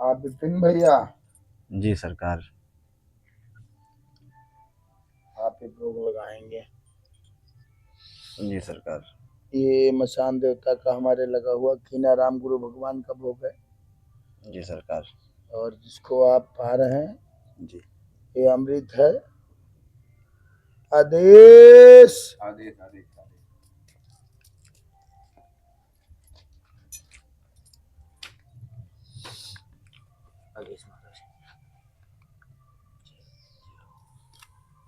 आप विपिन भैया, जी सरकार। आप एक भोग लगाएंगे। जी सरकार। ये मसान देवता का हमारे लगा हुआ कीना राम गुरु भगवान का भोग है। जी सरकार। और जिसको आप पा रहे हैं जी। ये अमृत है। आदेश आदेश आदेश आदेश।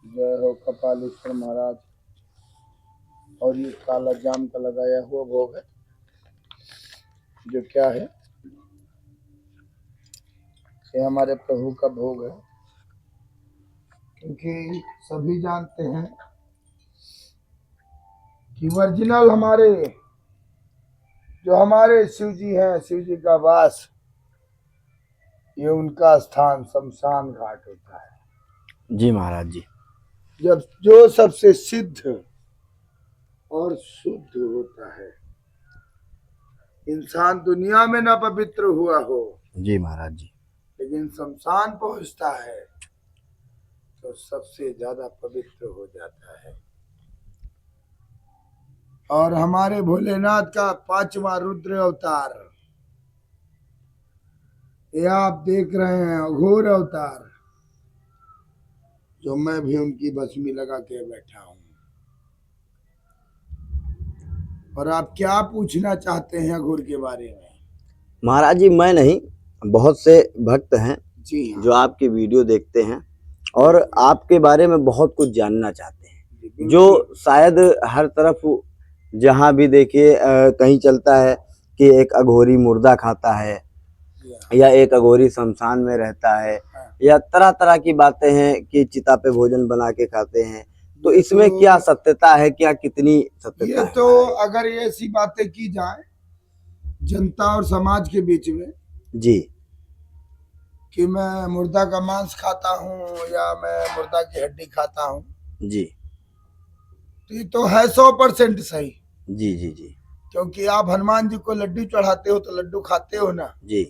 जय हो कपालेश्वर महाराज। और ये काला जाम का लगाया हुआ भोग है, जो क्या है, ये हमारे प्रभु का भोग है। क्योंकि सभी जानते हैं कि ओरिजिनल हमारे जो हमारे शिव जी हैं, शिव जी का वास, ये उनका स्थान शमशान घाट होता है। जी महाराज जी। जब जो सबसे सिद्ध और शुद्ध होता है, इंसान दुनिया में ना पवित्र हुआ हो, जी महाराज जी, लेकिन शमशान पहुंचता है तो सबसे ज्यादा पवित्र हो जाता है। और हमारे भोलेनाथ का 5वां रुद्र अवतार, ये आप देख रहे हैं, अघोर अवतार, जो मैं भी उनकी भस्मी लगा के बैठा हूं। और आप क्या पूछना चाहते हैं अघोर के बारे में? महाराज जी मैं नहीं, बहुत से भक्त हैं जी हाँ, जो आपकी वीडियो देखते हैं और आपके बारे में बहुत कुछ जानना चाहते हैं, जो शायद हर तरफ जहाँ भी देखिए कहीं चलता है कि एक अघोरी मुर्दा खाता है या एक अघोरी शमशान में रहता है, या तरह तरह की बातें हैं कि चिता पे भोजन बना के खाते हैं। तो इसमें क्या सत्यता है, क्या कितनी सत्यता ये है? तो अगर ये ऐसी बातें की जाए जनता और समाज के बीच में जी, कि मैं मुर्दा का मांस खाता हूँ या मैं मुर्दा की हड्डी खाता हूँ, जी, तो ये तो है 100% सही। जी जी जी, क्योंकि आप हनुमान जी को लड्डू चढ़ाते हो तो लड्डू खाते हो ना, जी,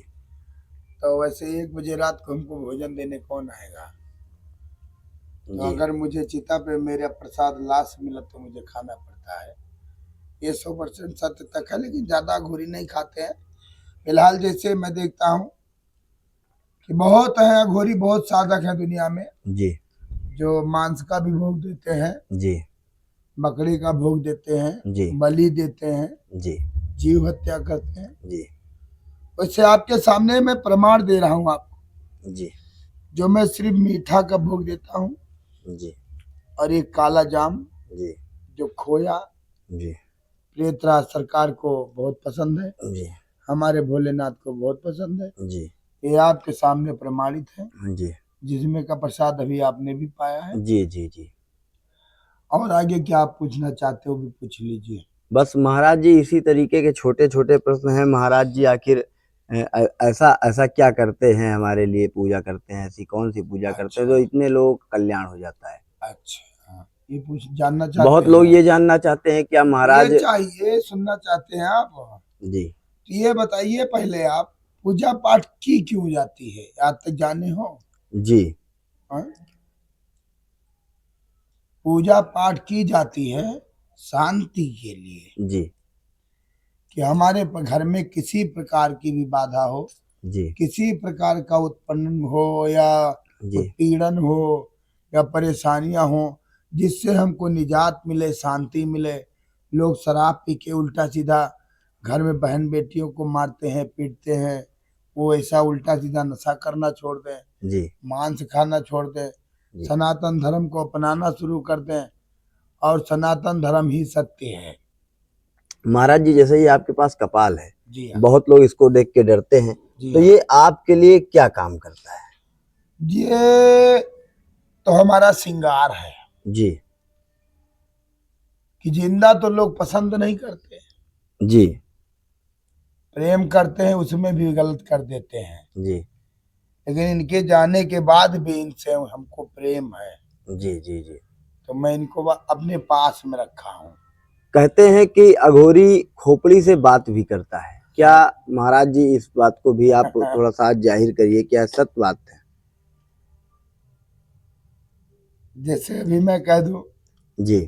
तो वैसे 1 बजे रात को हमको भोजन देने कौन आएगा? तो अगर मुझे चिता पे मेरा प्रसाद लाश मिला तो मुझे खाना पड़ता है। ये 100% सत्य तक है, लेकिन ज्यादा घोरी नहीं खाते हैं। फिलहाल जैसे मैं देखता हूँ कि बहुत है अघोरी, बहुत साधक है दुनिया में, जी, जो मांस का भी भोग देते हैं, जी, बकरी का भोग देते हैं, जी, बलि देते हैं, जी, जीव हत्या करते हैं। जी, वैसे आपके सामने मैं प्रमाण दे रहा हूँ आपको, जी, जो मैं सिर्फ मीठा का भोग देता हूँ, जी, और एक काला जाम, जी, जो खोया जी, प्रेतराज सरकार को बहुत पसंद है, जी, हमारे भोलेनाथ को बहुत पसंद है। जी, ये आपके सामने प्रमाणित है, जी, जिसमें का प्रसाद अभी आपने भी पाया है। जी, जी, जी। और आगे क्या आप पूछना चाहते हो भी पूछ लीजिए। बस महाराज जी इसी तरीके के छोटे छोटे प्रश्न हैं महाराज जी। आखिर ऐसा ऐसा क्या करते हैं हमारे लिए, पूजा करते हैं, ऐसी कौन सी पूजा करते हैं जो इतने लोगों का कल्याण हो जाता है? अच्छा, हाँ, ये पूछ जानना चाहते बहुत हैं? लोग ये जानना चाहते हैं क्या महाराज? ये चाहिए सुनना चाहते हैं आप? जी, तो ये बताइए पहले, आप पूजा पाठ की क्यों जाती है, आज तक जाने हो? जी, हाँ? पूजा पाठ की जाती है शांति के लिए, जी, कि हमारे घर में किसी प्रकार की भी बाधा हो, जी, किसी प्रकार का उत्पन्न हो या जी, उत्पीड़न हो या परेशानियां हो, जिससे हमको निजात मिले, शांति मिले। लोग शराब पी के उल्टा सीधा घर में बहन बेटियों को मारते हैं, पीटते हैं, वो ऐसा उल्टा सीधा नशा करना छोड़ दें, जी, मांस खाना छोड़ दें, सनातन धर्म को अपनाना शुरू कर दें, और सनातन धर्म ही सत्य है। महाराज जी जैसे ही आपके पास कपाल है, जी हाँ, बहुत लोग इसको देख के डरते हैं, तो ये आपके लिए क्या काम करता है? ये तो हमारा श्रृंगार है जी, कि जिंदा तो लोग पसंद नहीं करते, जी, प्रेम करते हैं उसमें भी गलत कर देते हैं, जी, लेकिन इनके जाने के बाद भी इनसे हमको प्रेम है, जी, जी, जी। तो मैं इनको अपने पास में रखा हूँ। कहते हैं कि अघोरी खोपड़ी से बात भी करता है। क्या महाराज जी इस बात को भी आप थोड़ा सा जाहिर करिए, क्या सत्य बात है? जैसे अभी मैं कह दूं जी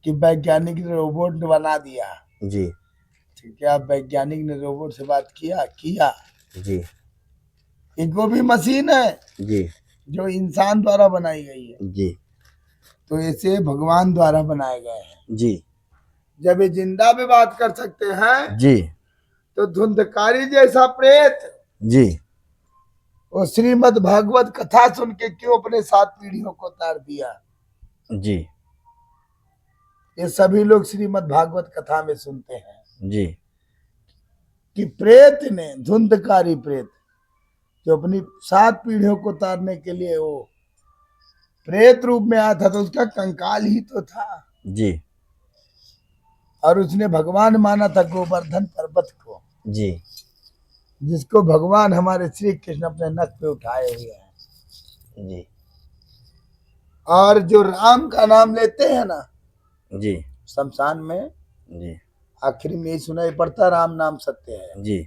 कि वैज्ञानिक ने रोबोट बना दिया, जी तो क्या वैज्ञानिक ने रोबोट से बात किया? जी इनको भी मशीन है जी जो इंसान द्वारा बनाई गई है, जी तो ऐसे भगवान द्वारा बनाए गए हैं। जी जब ये जिंदा भी बात कर सकते हैं, जी तो धुंधकारी जैसा प्रेत जी वो श्रीमद् भागवत कथा सुन के क्यों अपने 7 पीढ़ियों को तार दिया? जी ये सभी लोग श्रीमद् भागवत कथा में सुनते हैं जी कि प्रेत ने, धुंधकारी प्रेत जो अपनी 7 पीढ़ियों को तारने के लिए वो प्रेत रूप में आया था, तो उसका कंकाल ही तो था, जी और उसने भगवान माना था गोवर्धन पर्वत को, जी जिसको भगवान हमारे श्री कृष्ण अपने नख पे उठाए हुए हैं। जी और जो राम का नाम लेते हैं ना जी शमशान में, जी आखिर में यही सुनाई पड़ता, राम नाम सत्य है। जी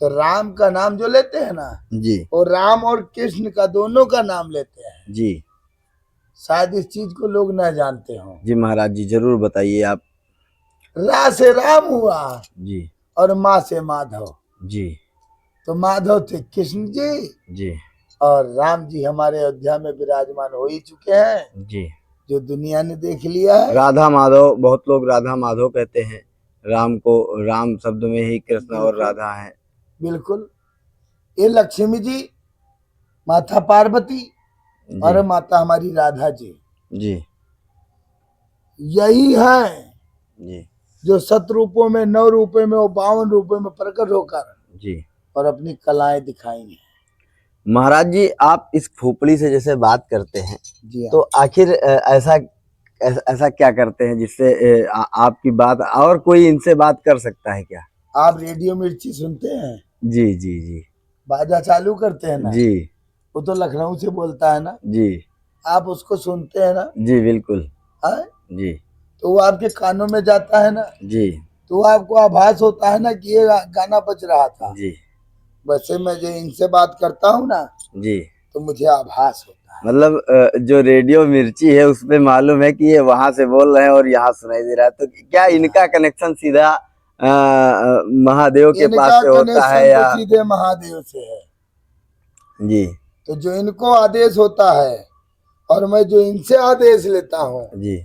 तो राम का नाम जो लेते हैं ना, जी वो राम और कृष्ण का दोनों का नाम लेते हैं। जी शायद इस चीज को लोग ना जानते हो। जी महाराज जी जरूर बताइए आप। रा से राम हुआ जी और माँ से माधव, जी तो माधव थे कृष्ण जी, जी और राम जी हमारे अयोध्या में विराजमान हो ही चुके हैं, जी जो दुनिया ने देख लिया है। राधा माधव, बहुत लोग राधा माधव कहते हैं राम को, राम शब्द में ही कृष्ण और बिल्कुल। राधा है। बिल्कुल, ये लक्ष्मी जी, माता पार्वती और जी माता हमारी राधा जी, जी यही है जी जो 7 रूपों में, 9 रूपों में और 52 रूपों में प्रकट होकर जी और अपनी कलाएं दिखाई हैं। महाराज जी, आप इस खोपड़ी से जैसे बात करते हैं, जी हाँ। तो आखिर ऐसा क्या करते हैं जिससे आपकी बात और कोई इनसे बात कर सकता है क्या? आप रेडियो मिर्ची सुनते हैं? जी जी जी बाजा चालू करते हैं ना, जी वो तो लखनऊ से बोलता है ना, जी आप उसको सुनते हैं ना, जी बिल्कुल है? जी तो वो आपके कानों में जाता है ना, जी तो आपको आभास होता है ना कि ये गाना बज रहा था। जी वैसे मैं जो इनसे बात करता हूँ ना, जी तो मुझे आभास होता है। मतलब जो रेडियो मिर्ची है उसपे मालूम है कि ये वहां से बोल रहे हैं और यहाँ सुनाई दे रहा है, तो क्या इनका कनेक्शन सीधा महादेव के पास इनका से होता है कनेक्शन तो या? सीधे महादेव से है। जी तो जो इनको आदेश होता है और मैं जो इनसे आदेश लेता हूँ, जी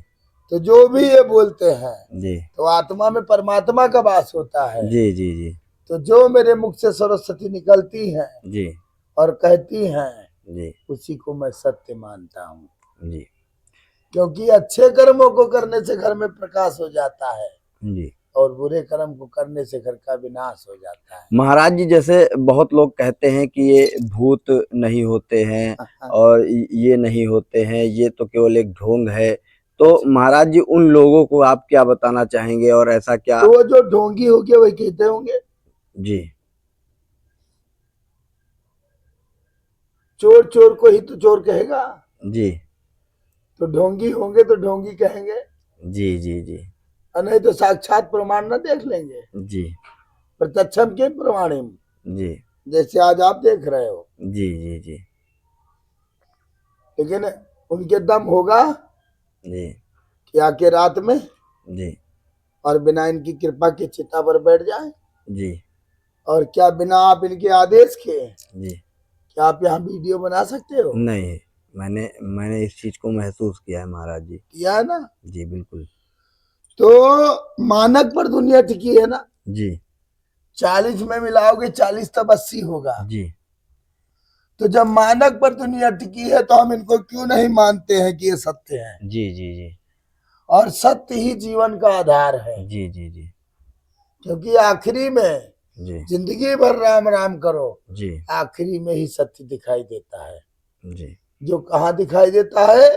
तो जो भी ये बोलते हैं, जी तो आत्मा में परमात्मा का वास होता है। जी जी जी तो जो मेरे मुख से सरस्वती निकलती हैं जी और कहती हैं, जी उसी को मैं सत्य मानता हूँ, जी क्योंकि अच्छे कर्मों को करने से घर में प्रकाश हो जाता है जी और बुरे कर्म को करने से घर का विनाश हो जाता है। महाराज जी, जैसे बहुत लोग कहते हैं कि ये भूत नहीं होते हैं और ये नहीं होते हैं, ये तो केवल एक ढोंग है, तो महाराज जी उन लोगों को आप क्या बताना चाहेंगे और ऐसा क्या? तो वो जो ढोंगी हो गए वही कहते होंगे। जी चोर चोर को ही तो चोर कहेगा, जी तो ढोंगी होंगे तो ढोंगी कहेंगे, जी जी जी और नहीं तो साक्षात प्रमाण न देख लेंगे। जी प्रत्यक्षम के प्रमाणिम, जी जैसे आज आप देख रहे हो। जी जी जी लेकिन उनके दम होगा जी कि आके रात में जी और बिना इनकी कृपा के चिता पर बैठ जाए, जी और क्या बिना आप इनके आदेश के जी क्या आप यहाँ वीडियो बना सकते हो? नहीं, मैंने इस चीज को महसूस किया है महाराज जी। किया है ना? जी बिल्कुल। तो मानक पर दुनिया टिकी है ना। जी 40 में मिलाओगे 40 तब 80 होगा। जी तो जब मानक पर दुनिया टिकी है, तो हम इनको क्यों नहीं मानते हैं कि ये सत्य है? जी जी जी और सत्य ही जीवन का आधार है। जी जी जी क्योंकि आखिरी में जी जिंदगी भर राम राम करो, जी आखिरी में ही सत्य दिखाई देता है। जी जो कहाँ दिखाई देता है?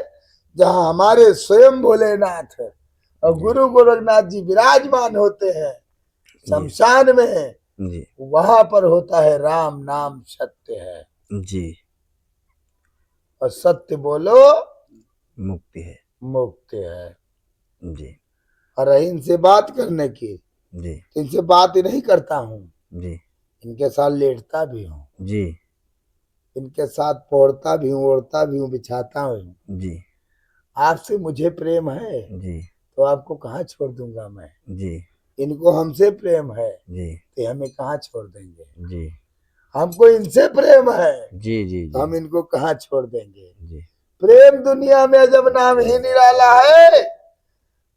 जहाँ हमारे स्वयं भोलेनाथ और गुरु गोरखनाथ जी विराजमान होते हैं शमशान में, जी वहां पर होता है राम नाम सत्य है। जी और सत्य बोलो मुक्ति है। मुक्त है। जी और इनसे बात करने की जी तो इनसे बात ही नहीं करता हूँ, जी इनके साथ लेटता भी हूँ, जी इनके साथ पौड़ता भी हूँ, ओढ़ता भी हूँ, बिछाता हूँ। जी आपसे मुझे प्रेम है जी तो आपको कहाँ छोड़ दूंगा मैं। जी इनको हमसे प्रेम है जी तो हमें कहाँ छोड़ देंगे। जी हमको इनसे प्रेम है जी जी तो हम इनको कहाँ छोड़ देंगे। जी प्रेम दुनिया में जब नाम ही निराला है,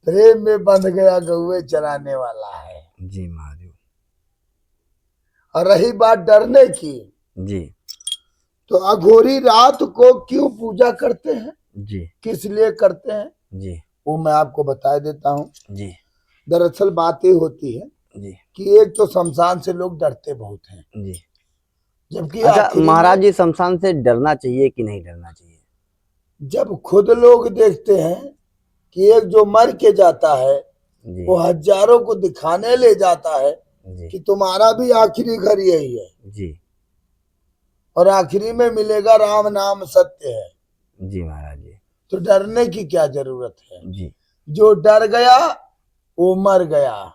प्रेम में बंध गया गौए चराने वाला है। जी महादेव और रही बात डरने की, जी तो अघोरी रात को क्यों पूजा करते हैं, जी किस लिए करते हैं, जी वो मैं आपको बता देता हूँ। जी दरअसल बात ये होती है जी कि एक तो शमशान से लोग डरते बहुत हैं, जी। जबकि अच्छा आखिरी महाराज में जी, शमशान से डरना चाहिए कि नहीं डरना चाहिए? जब खुद लोग देखते हैं कि एक जो मर के जाता है जी वो हजारों को दिखाने ले जाता है जी कि तुम्हारा भी आखिरी घर यही है जी और आखिरी में मिलेगा राम नाम सत्य है, जी महाराज जी तो डरने की क्या जरूरत है। जी जो डर गया वो मर गया,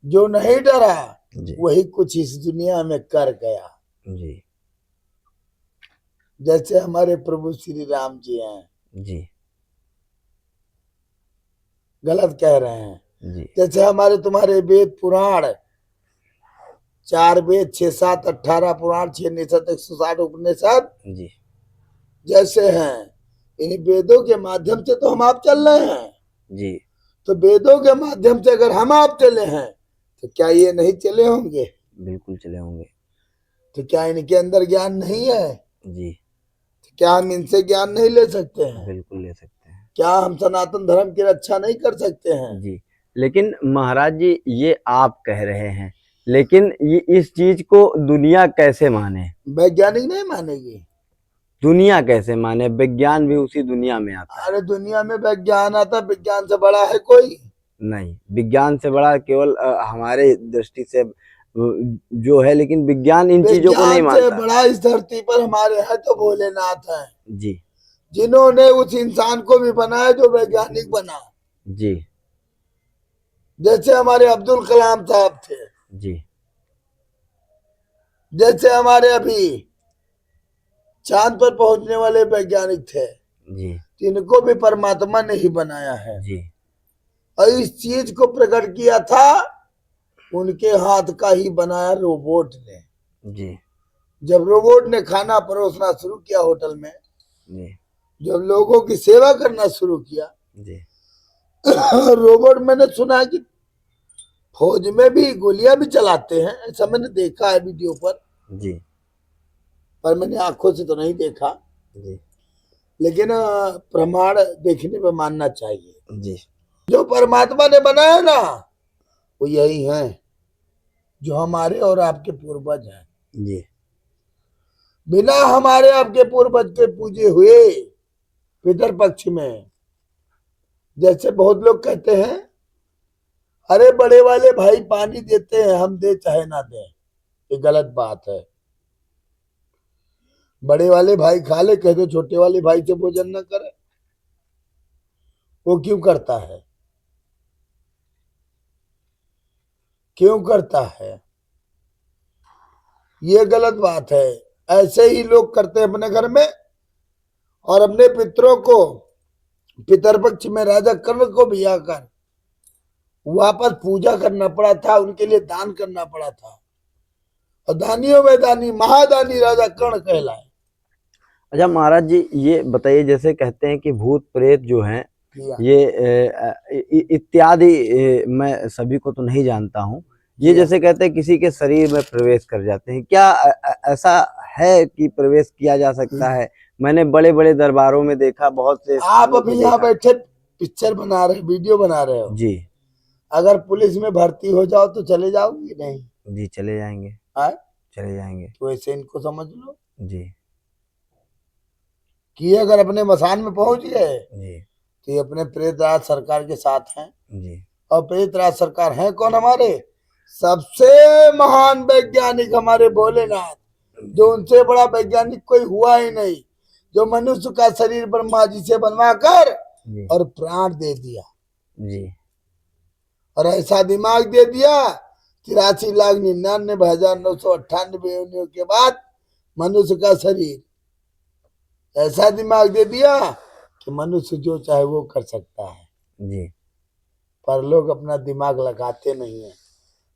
जो नहीं डरा जी वही कुछ इस दुनिया में कर गया। जी जैसे हमारे प्रभु श्री राम जी हैं, जी गलत कह रहे हैं। जी जैसे हमारे तुम्हारे वेद पुराण, 4 वेद 6 7 18 पुराण 6 निषद 160 उपनिषद जी जैसे हैं, इन वेदों के माध्यम से तो हम आप चल रहे हैं। जी तो वेदों के माध्यम से अगर हम आप चले हैं तो क्या ये नहीं चले होंगे। बिल्कुल चले होंगे। तो क्या इनके अंदर ज्ञान नहीं है, जी तो क्या हम इनसे ज्ञान नहीं ले सकते हैं, बिल्कुल ले सकते हैं। क्या हम सनातन धर्म की रक्षा नहीं कर सकते हैं। जी लेकिन महाराज जी, ये आप कह रहे हैं, लेकिन ये इस चीज को दुनिया कैसे माने? वैज्ञानिक नहीं मानेगी। दुनिया कैसे माने? विज्ञान भी उसी दुनिया में आता है। अरे दुनिया में विज्ञान आता, विज्ञान से बड़ा है कोई नहीं, विज्ञान से बड़ा केवल हमारे दृष्टि से जो है, लेकिन विज्ञान इन चीजों को नहीं विज्ञान से मानता। बड़ा इस धरती पर हमारे हैं तो भोलेनाथ है, जी जिन्होंने उस इंसान को भी बनाया जो वैज्ञानिक बना। जी जैसे हमारे अब्दुल कलाम साहब थे, जी जैसे हमारे अभी चांद पर पहुंचने वाले वैज्ञानिक थे, जी इनको भी परमात्मा ने ही बनाया है। जी और इस चीज को प्रकट किया था उनके हाथ का ही बनाया रोबोट ने। जी जब रोबोट ने खाना परोसना शुरू किया होटल में, जी जब लोगों की सेवा करना शुरू किया, जी रोबोट मैंने सुना है कि फौज में भी गोलियां भी चलाते हैं, ऐसा मैंने देखा है वीडियो जी पर मैंने आंखों से तो नहीं देखा। जी लेकिन प्रमाण देखने पे मानना चाहिए। जी जो परमात्मा ने बनाया ना वो यही है जो हमारे और आपके पूर्वज हैं। जी बिना हमारे आपके पूर्वज के पूजे हुए पितर पक्ष में, जैसे बहुत लोग कहते हैं अरे बड़े वाले भाई पानी देते हैं हम दे चाहे ना दे, ये गलत बात है। बड़े वाले भाई खा ले, कह दो छोटे वाले भाई से भोजन न करे, वो क्यों करता है, क्यों करता है, ये गलत बात है। ऐसे ही लोग करते हैं अपने घर में, और अपने पितरों को पितरपक्ष में राजा कर्ण को भी आकर वापस पूजा करना पड़ा था, उनके लिए दान करना पड़ा था। और दानियों में दानी महादानी राजा कर्ण कहलाए। अच्छा महाराज जी, ये बताइए, जैसे कहते हैं कि भूत प्रेत जो हैं ये इत्यादि, मैं सभी को तो नहीं जानता हूँ, ये जैसे कहते हैं किसी के शरीर में प्रवेश कर जाते हैं, क्या ऐसा है कि प्रवेश किया जा सकता है? मैंने बड़े बड़े दरबारों में देखा, बहुत से आप अभी यहाँ बैठे पिक्चर बना रहे, वीडियो बना रहे हो जी, अगर पुलिस में भर्ती हो जाओ तो चले जाओगे? नहीं जी चले जाएंगे, चले जाएंगे। तो ऐसे इनको समझ लो जी कि ये अगर अपने मसान में पहुंच गए जी तो ये अपने प्रेतराज सरकार के साथ हैं। जी और प्रेतराज सरकार हैं कौन? हमारे सबसे महान वैज्ञानिक हमारे भोलेनाथ, जो उनसे बड़ा वैज्ञानिक कोई हुआ ही नहीं, जो मनुष्य का शरीर ब्रह्मा जी से बनवा कर जी और प्राण दे दिया। जी और ऐसा दिमाग दे दिया 83,99,998 योनियों के बाद मनुष्य का शरीर ऐसा दिमाग दे दिया कि मनुष्य जो चाहे वो कर सकता है। जी पर लोग अपना दिमाग लगाते नहीं है,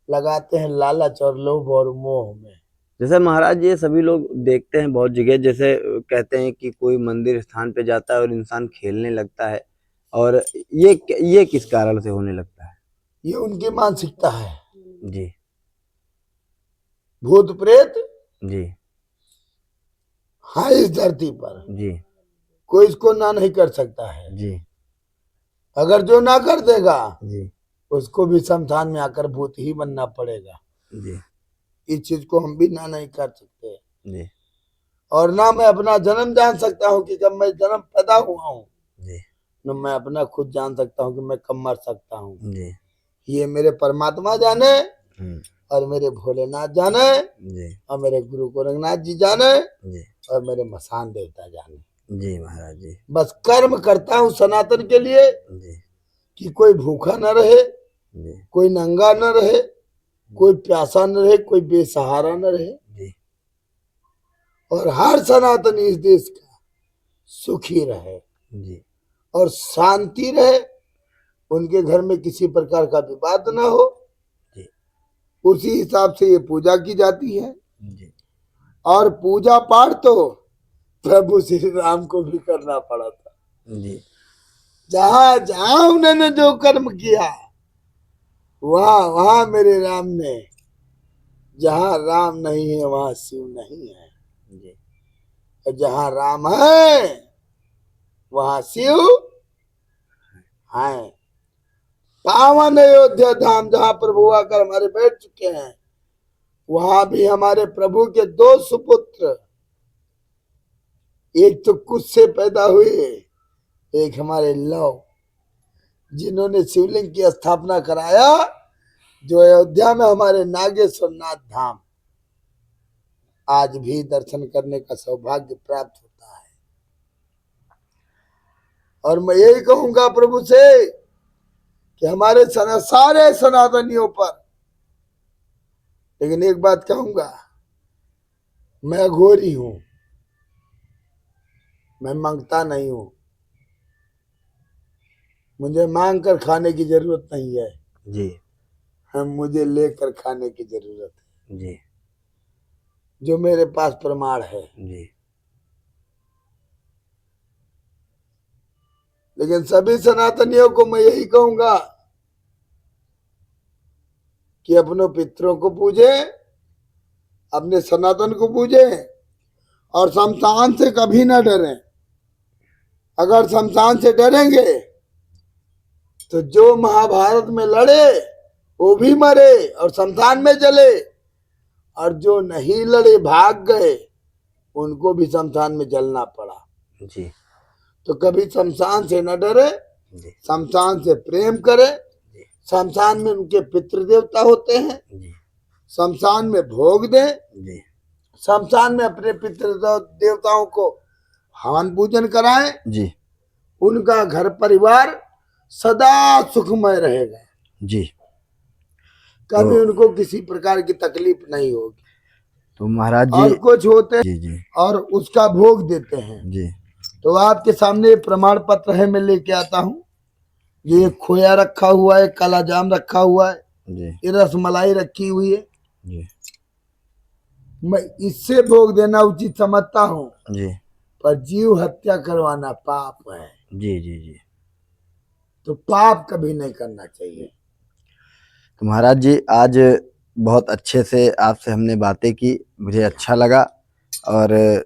लगाते हैं लालच और लोभ और मोह में। जैसे महाराज ये सभी लोग देखते हैं बहुत जगह, जैसे कहते हैं कि कोई मंदिर स्थान पे जाता है और इंसान खेलने लगता है, और ये किस कारण से होने लगता है? ये उनकी मानसिकता है। जी भूत प्रेत जी हाँ इस धरती पर जी कोई इसको ना नहीं कर सकता है। जी अगर जो ना कर देगा जी उसको भी शमशान में आकर भूत ही बनना पड़ेगा। जी इस चीज को हम भी ना नहीं कर सकते। जी और ना मैं अपना जन्म जान सकता हूँ कि कब मैं जन्म पैदा हुआ हूँ, जी न मैं अपना खुद जान सकता हूँ कि मैं कब मर सकता हूँ। जी ये मेरे परमात्मा जाने हम्म, और मेरे भोलेनाथ जाने जी और मेरे गुरु गोरखनाथ जी जाने जी और मेरे मसान देवता जाने। जी महाराज जी बस कर्म करता हूँ सनातन के लिए जी कि कोई भूखा न रहे, जी कोई नंगा न रहे, कोई प्यासा न रहे, कोई बेसहारा न रहे, जी और हर सनातनी इस देश का सुखी रहे जी और शांति रहे, उनके घर में किसी प्रकार का विवाद न हो। जी उसी हिसाब से ये पूजा की जाती है। जी और पूजा पाठ तो प्रभु श्री राम को भी करना पड़ा था। जी जहां जहां उन्होंने जो कर्म किया वहां वहां मेरे राम ने, जहां राम नहीं है वहां शिव नहीं है, जी और जहां राम है वहां शिव है। पावन अयोध्या धाम जहां प्रभु आकर हमारे बैठ चुके हैं, वहां भी हमारे प्रभु के दो सुपुत्र, एक तो कुछ से पैदा हुए, एक हमारे लव, जिन्होंने शिवलिंग की स्थापना कराया, जो अयोध्या में हमारे नागेश्वर नाथ धाम आज भी दर्शन करने का सौभाग्य प्राप्त होता है। और मैं यही कहूंगा प्रभु से कि हमारे सारे सनातनियों पर, लेकिन एक बात कहूंगा, मैं घोरी हूं, मैं मांगता नहीं हूं, मुझे मांग कर खाने की जरूरत नहीं है, जी मुझे लेकर खाने की जरूरत है, जी जो मेरे पास प्रमाण है। जी लेकिन सभी सनातनियों को मैं यही कहूंगा कि अपनों पितरों को पूजे, अपने सनातन को पूजे, और शमशान से कभी ना डरें। अगर शमशान से डरेंगे तो जो महाभारत में लड़े वो भी मरे और शमशान में जले, और जो नहीं लड़े भाग गए उनको भी शमशान में जलना पड़ा। जी तो कभी शमशान से न डरे, जी शमशान से प्रेम करे। शमशान में उनके पितृ देवता होते हैं, जी शमशान में भोग दें, जी शमशान में अपने पितृ देवताओं को हवन पूजन कराएं। जी उनका घर परिवार सदा सुखमय रहेगा, जी कभी तो उनको किसी प्रकार की तकलीफ नहीं होगी। तो महाराज और जी कुछ होते हैं जी जी और उसका भोग देते हैं। जी तो आपके सामने प्रमाण पत्र है, मैं लेके आता हूँ। ये खोया रखा हुआ है, काला जाम रखा हुआ है, जी ये रसमलाई रखी हुई है। जी मैं इससे भोग देना उचित समझता हूँ, जी पर जीव हत्या करवाना पाप है, जी जी जी तो पाप कभी नहीं करना चाहिए। तो महाराज जी आज बहुत अच्छे से आपसे हमने बातें की, मुझे अच्छा लगा, और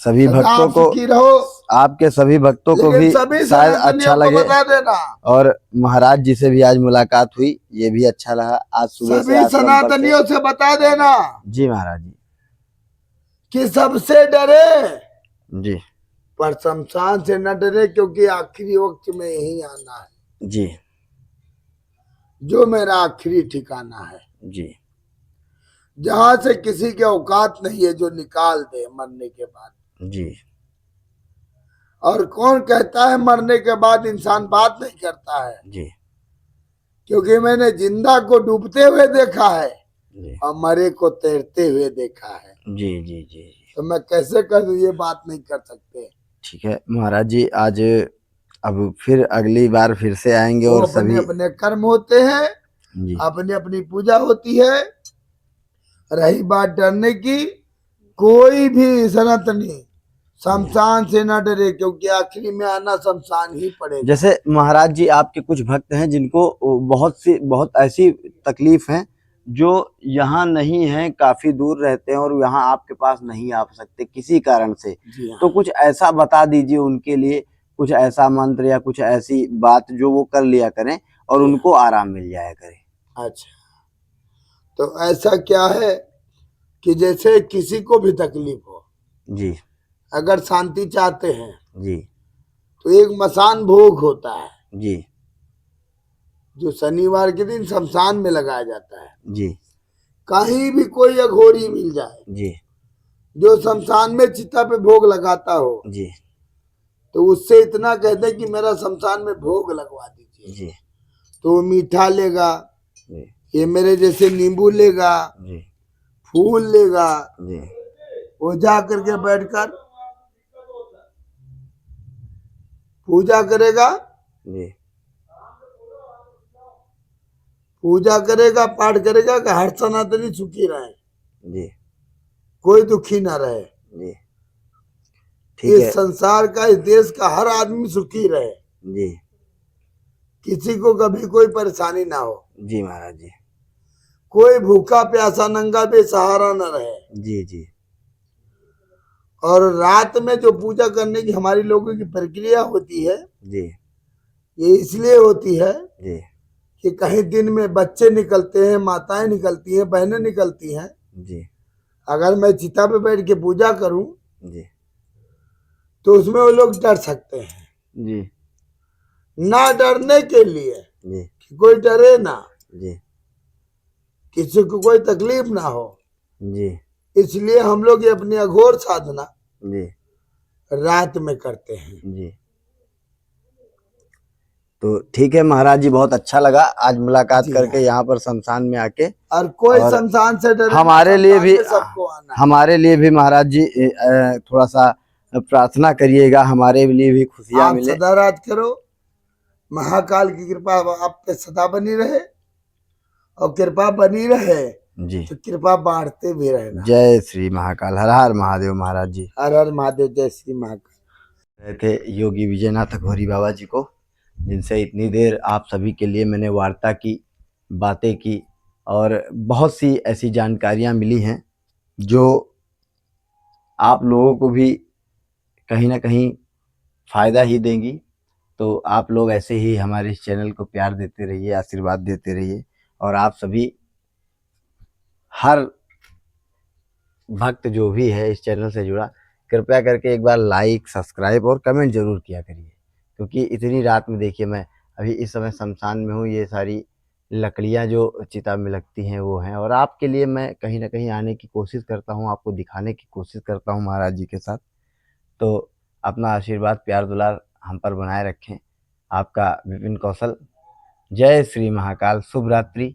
सभी सदा भक्तों आप को, सुखी रहो। आपके सभी भक्तों को लेकिन भी सभी शायद अच्छा सनातनियों को लगे, बता देना, और महाराज जी से भी आज मुलाकात हुई, ये भी अच्छा लगा। आज सुबह से सभी आश्रम पर थे। सनातनियों से बता देना जी महाराज जी कि सबसे डरे जी पर शमशान से न डरे, क्योंकि आखिरी वक्त में यही आना है, जी जो मेरा आखिरी ठिकाना है, जी जहां से किसी के औकात नहीं है जो निकाल दे मरने के बाद। जी और कौन कहता है मरने के बाद इंसान बात नहीं करता है? जी क्योंकि मैंने जिंदा को डूबते हुए देखा है जी और मरे को तैरते हुए देखा है। जी जी जी जी। तो मैं कैसे कर दूं, ये बात नहीं कर सकते। ठीक है महाराज जी, आज अब फिर अगली बार फिर से आएंगे वो और अपने सभी। अपने कर्म होते हैं, जी अपनी अपनी पूजा होती है। रही बात डरने की, कोई भी सनातनी शमशान से न डरे, क्योंकि आखिरी में आना शमशान ही पड़ेगा। जैसे महाराज जी, आपके कुछ भक्त हैं जिनको बहुत ऐसी तकलीफ है, जो यहाँ नहीं है, काफी दूर रहते हैं और यहाँ आपके पास नहीं आ सकते किसी कारण से। जी हाँ। तो कुछ ऐसा बता दीजिए उनके लिए, कुछ ऐसा मंत्र या कुछ ऐसी बात जो वो कर लिया करें और उनको आराम मिल जाया करे। अच्छा, तो ऐसा क्या है कि जैसे किसी को भी तकलीफ हो, जी अगर शांति चाहते हैं जी तो एक मसान भोग होता है, जी जो शनिवार के दिन शमशान में लगाया जाता है। जी कहीं भी कोई अघोरी मिल जाए जी जो शमशान में चिता पे भोग लगाता हो, जी तो उससे इतना कहते हैं कि मेरा शमशान में भोग लगवा दीजिए। जी तो वो मीठा लेगा, जी ये मेरे जैसे नींबू लेगा, जी फूल लेगा, जी वो जा करके बैठकर पूजा करेगा, जी पूजा करेगा, पाठ करेगा कि हर सनातनी सुखी रहे, जी कोई दुखी ना रहे, जी। ठीक इस है संसार का, इस देश का हर आदमी सुखी रहे, जी किसी को कभी कोई परेशानी ना हो, जी महाराज जी। कोई भूखा प्यासा नंगा बेसहारा न रहे। जी जी और रात में जो पूजा करने की हमारी लोगों की प्रक्रिया होती है, जी ये इसलिए होती है जी कि कहीं दिन में बच्चे निकलते हैं, माताएं निकलती हैं, बहनें निकलती हैं। जी अगर मैं चिता पे बैठ के पूजा करूं जी तो उसमें वो लोग डर सकते हैं। जी ना डरने के लिए जी कि कोई डरे ना, जी किसी को कोई तकलीफ ना हो, जी इसलिए हम लोग ये अपनी अघोर साधना जी रात में करते हैं। जी। तो ठीक है महाराज जी, बहुत अच्छा लगा आज मुलाकात जी करके हाँ। यहाँ पर शमशान में आके। और कोई और शमशान से डरे, हमारे लिए भी सबको आना है। हमारे लिए भी महाराज जी थोड़ा सा प्रार्थना करिएगा, हमारे लिए भी खुशियाँ आप मिले। सदा राज करो, महाकाल की कृपा आप पे सदा बनी रहे, और कृपा बनी रहे जी तो कृपा बांटते भी रहना। जय श्री महाकाल, हर हर महादेव महाराज जी। हर हर महादेव, जय श्री महाकाल। थे योगी विजयनाथ अघोरी बाबा जी को, जिनसे इतनी देर आप सभी के लिए मैंने वार्ता की, बातें की और बहुत सी ऐसी जानकारियां मिली हैं जो आप लोगों को भी कहीं ना कहीं फ़ायदा ही देंगी। तो आप लोग ऐसे ही हमारे इस चैनल को प्यार देते रहिए, आशीर्वाद देते रहिए। और आप सभी, हर भक्त जो भी है इस चैनल से जुड़ा, कृपया करके एक बार लाइक, सब्सक्राइब और कमेंट ज़रूर किया करिए, क्योंकि इतनी रात में देखिए मैं अभी इस समय शमशान में हूँ, ये सारी लकड़ियाँ जो चिता में लगती हैं वो हैं, और आपके लिए मैं कहीं ना कहीं आने की कोशिश करता हूँ, आपको दिखाने की कोशिश करता हूँ महाराज जी के साथ। तो अपना आशीर्वाद, प्यार दुलार हम पर बनाए रखें। आपका विपिन कौशल। जय श्री महाकाल। शुभ रात्रि।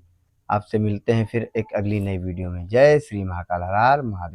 आपसे मिलते हैं फिर एक अगली नई वीडियो में। जय श्री महाकाल, हर हर महादेव।